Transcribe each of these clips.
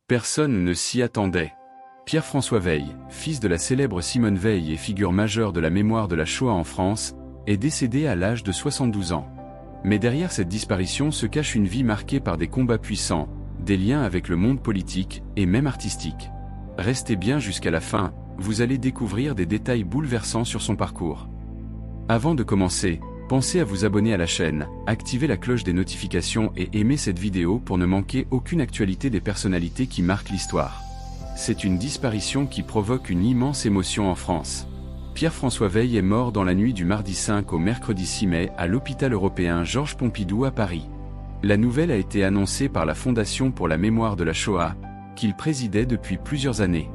Personne ne s'y attendait. Pierre-François Veil, fils de la célèbre Simone Veil et figure majeure de la mémoire de la Shoah en France, est décédé à l'âge de 72 ans. Mais derrière cette disparition se cache une vie marquée par des combats puissants, des liens avec le monde politique et même artistique. Restez bien jusqu'à la fin, vous allez découvrir des détails bouleversants sur son parcours. Avant de commencer, pensez à vous abonner à la chaîne, activer la cloche des notifications et aimer cette vidéo pour ne manquer aucune actualité des personnalités qui marquent l'histoire. C'est une disparition qui provoque une immense émotion en France. Pierre-François Veil est mort dans la nuit du mardi 5 au mercredi 6 mai à l'hôpital européen Georges Pompidou à Paris. La nouvelle a été annoncée par la Fondation pour la mémoire de la Shoah, qu'il présidait depuis plusieurs années.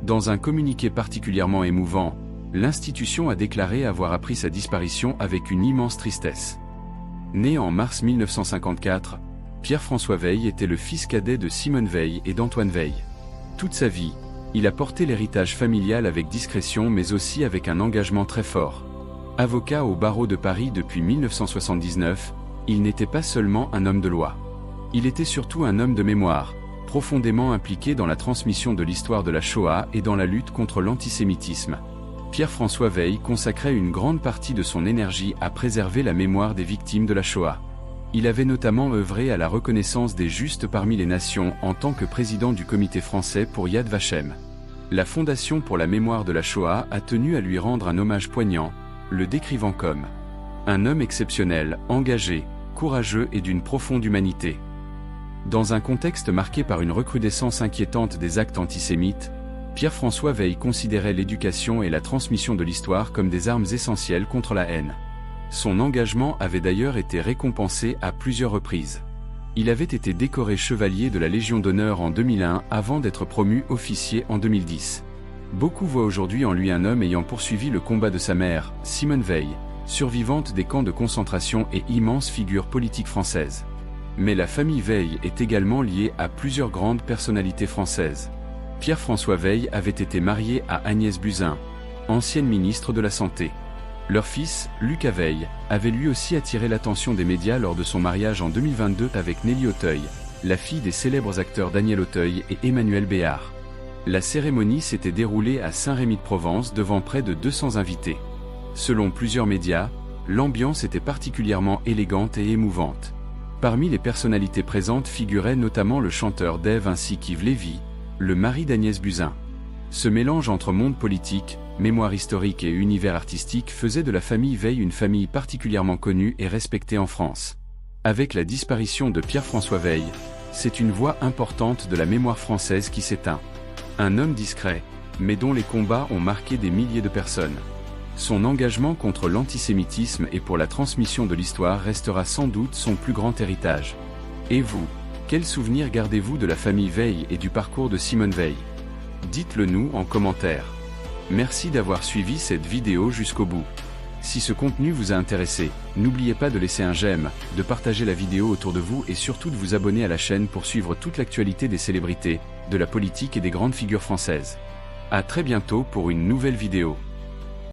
Dans un communiqué particulièrement émouvant, l'institution a déclaré avoir appris sa disparition avec une immense tristesse. Né en mars 1954, Pierre-François Veil était le fils cadet de Simone Veil et d'Antoine Veil. Toute sa vie, il a porté l'héritage familial avec discrétion mais aussi avec un engagement très fort. Avocat au barreau de Paris depuis 1979, il n'était pas seulement un homme de loi. Il était surtout un homme de mémoire, profondément impliqué dans la transmission de l'histoire de la Shoah et dans la lutte contre l'antisémitisme. Pierre-François Veil consacrait une grande partie de son énergie à préserver la mémoire des victimes de la Shoah. Il avait notamment œuvré à la reconnaissance des Justes parmi les nations en tant que président du comité français pour Yad Vashem. La Fondation pour la mémoire de la Shoah a tenu à lui rendre un hommage poignant, le décrivant comme un homme exceptionnel, engagé, courageux et d'une profonde humanité. Dans un contexte marqué par une recrudescence inquiétante des actes antisémites, Pierre-François Veil considérait l'éducation et la transmission de l'histoire comme des armes essentielles contre la haine. Son engagement avait d'ailleurs été récompensé à plusieurs reprises. Il avait été décoré chevalier de la Légion d'honneur en 2001 avant d'être promu officier en 2010. Beaucoup voient aujourd'hui en lui un homme ayant poursuivi le combat de sa mère, Simone Veil, survivante des camps de concentration et immense figure politique française. Mais la famille Veil est également liée à plusieurs grandes personnalités françaises. Pierre-François Veil avait été marié à Agnès Buzyn, ancienne ministre de la Santé. Leur fils, Lucas Veil, avait lui aussi attiré l'attention des médias lors de son mariage en 2022 avec Nelly Auteuil, la fille des célèbres acteurs Daniel Auteuil et Emmanuel Béard. La cérémonie s'était déroulée à Saint-Rémy-de-Provence devant près de 200 invités. Selon plusieurs médias, l'ambiance était particulièrement élégante et émouvante. Parmi les personnalités présentes figurait notamment le chanteur Dave ainsi qu'Yves Lévy, le mari d'Agnès Buzyn. Ce mélange entre monde politique, mémoire historique et univers artistique faisait de la famille Veil une famille particulièrement connue et respectée en France. Avec la disparition de Pierre-François Veil, c'est une voix importante de la mémoire française qui s'éteint. Un homme discret, mais dont les combats ont marqué des milliers de personnes. Son engagement contre l'antisémitisme et pour la transmission de l'histoire restera sans doute son plus grand héritage. Et vous, quels souvenirs gardez-vous de la famille Veil et du parcours de Simone Veil? Dites-le nous en commentaire. Merci d'avoir suivi cette vidéo jusqu'au bout. Si ce contenu vous a intéressé, n'oubliez pas de laisser un j'aime, de partager la vidéo autour de vous et surtout de vous abonner à la chaîne pour suivre toute l'actualité des célébrités, de la politique et des grandes figures françaises. À très bientôt pour une nouvelle vidéo.